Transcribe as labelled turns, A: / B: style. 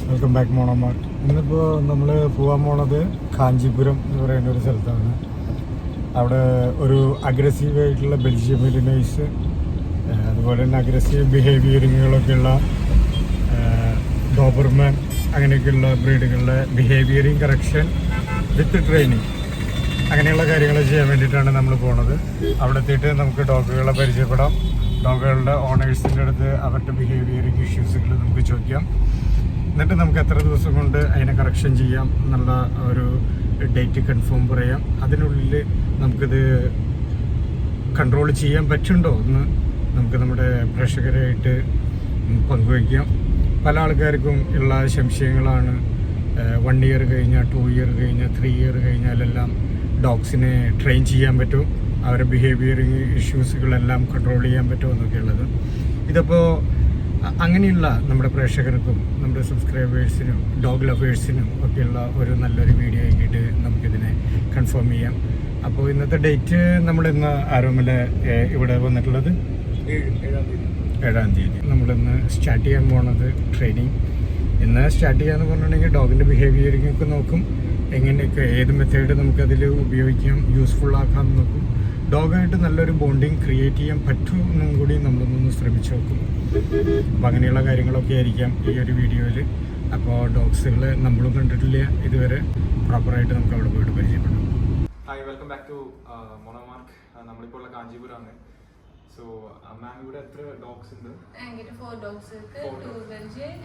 A: Welcome back മോണോമാർട്ട്. ഇന്നിപ്പോൾ നമ്മൾ പോകാൻ പോണത് കാഞ്ചീപുരം എന്ന് പറയുന്ന ഒരു സ്ഥലത്താണ്. അവിടെ ഒരു അഗ്രസീവ് ആയിട്ടുള്ള ബെൽജിയം മെലിനൈസ്, അതുപോലെ തന്നെ അഗ്രസീവ് ബിഹേവിയറിങ്ങുകളൊക്കെയുള്ള ഡോബർമാൻ അങ്ങനെയൊക്കെയുള്ള ബ്രീഡുകളുടെ ബിഹേവിയറിങ് കറക്ഷൻ വിത്ത് ട്രെയിനിങ് അങ്ങനെയുള്ള കാര്യങ്ങൾ ചെയ്യാൻ വേണ്ടിയിട്ടാണ് നമ്മൾ പോണത്. അവിടെ എത്തിയിട്ട് നമുക്ക് ഡോഗുകളെ പരിചയപ്പെടാം. ഡോഗുകളുടെ ഓണേഴ്സിൻ്റെ അടുത്ത് അവരുടെ ബിഹേവിയറിങ് ഇഷ്യൂസുകൾ നമുക്ക് ചോദിക്കാം. എന്നിട്ട് നമുക്ക് എത്ര ദിവസം കൊണ്ട് അതിനെ കറക്ഷൻ ചെയ്യാം എന്നുള്ള ഒരു ഡേറ്റ് കൺഫേം പറയാം. അതിനുള്ളിൽ നമുക്കിത് കൺട്രോൾ ചെയ്യാൻ പറ്റുന്നുണ്ടോ എന്ന് നമുക്ക് നമ്മുടെ പ്രേക്ഷകരായിട്ട് പങ്കുവയ്ക്കാം. പല ആൾക്കാർക്കും ഉള്ള സംശയങ്ങളാണ്. 1 ഇയർ കഴിഞ്ഞാൽ, 2 ഇയർ കഴിഞ്ഞാൽ, 3 ഇയർ കഴിഞ്ഞാലെല്ലാം ഡോഗ്സിനെ ട്രെയിൻ ചെയ്യാൻ പറ്റും, അവരുടെ ബിഹേവിയറിങ് ഇഷ്യൂസുകളെല്ലാം കൺട്രോൾ ചെയ്യാൻ പറ്റുമോ എന്നൊക്കെയുള്ളത്. ഇതിപ്പോൾ അങ്ങനെയുള്ള നമ്മുടെ പ്രേക്ഷകർക്കും നമ്മുടെ സബ്സ്ക്രൈബേഴ്സിനും ഡോഗ് ലവേഴ്സിനും ഒക്കെയുള്ള ഒരു നല്ലൊരു വീഡിയോ ആക്കിയിട്ട് നമുക്കിതിനെ കൺഫേം ചെയ്യാം. അപ്പോൾ ഇന്നത്തെ ഡേറ്റ് നമ്മളിന്ന് ആരോമല ഇവിടെ വന്നിട്ടുള്ളത് 7-ാം തീയതി. നമ്മളിന്ന് സ്റ്റാർട്ട് ചെയ്യാൻ പോണത് ട്രെയിനിങ്. ഇന്ന് സ്റ്റാർട്ട് ചെയ്യാന്ന് പറഞ്ഞിട്ടുണ്ടെങ്കിൽ ഡോഗിൻ്റെ ബിഹേവിയറിംഗ് ഒക്കെ നോക്കും, എങ്ങനെയൊക്കെ ഏത് മെത്തേഡ് നമുക്കതിൽ ഉപയോഗിക്കാം, യൂസ്ഫുൾ ആക്കാൻ നോക്കും. ഡോഗായിട്ട് നല്ലൊരു ബോണ്ടിങ് ക്രിയേറ്റ് ചെയ്യാൻ പറ്റുമെന്നും കൂടി നമ്മളൊന്നൊന്ന് ശ്രമിച്ചു നോക്കും. അപ്പം അങ്ങനെയുള്ള കാര്യങ്ങളൊക്കെ ആയിരിക്കാം ഈ ഒരു വീഡിയോയിൽ. അപ്പോൾ ഡോഗ്സുകൾ നമ്മളും കണ്ടിട്ടില്ല ഇതുവരെ, പ്രോപ്പറായിട്ട് നമുക്ക് അവിടെ പോയിട്ട് പരിചയപ്പെടാം.
B: Hi, welcome back to monomark. നമ്മളിപ്പോൾ ഉള്ള കാഞ്ചീപുരമാണ്. സോ മാം, ഇവിടെ എത്ര ഡോഗ്സ് ഉണ്ട്?
C: 4 dogs. 2 Belgian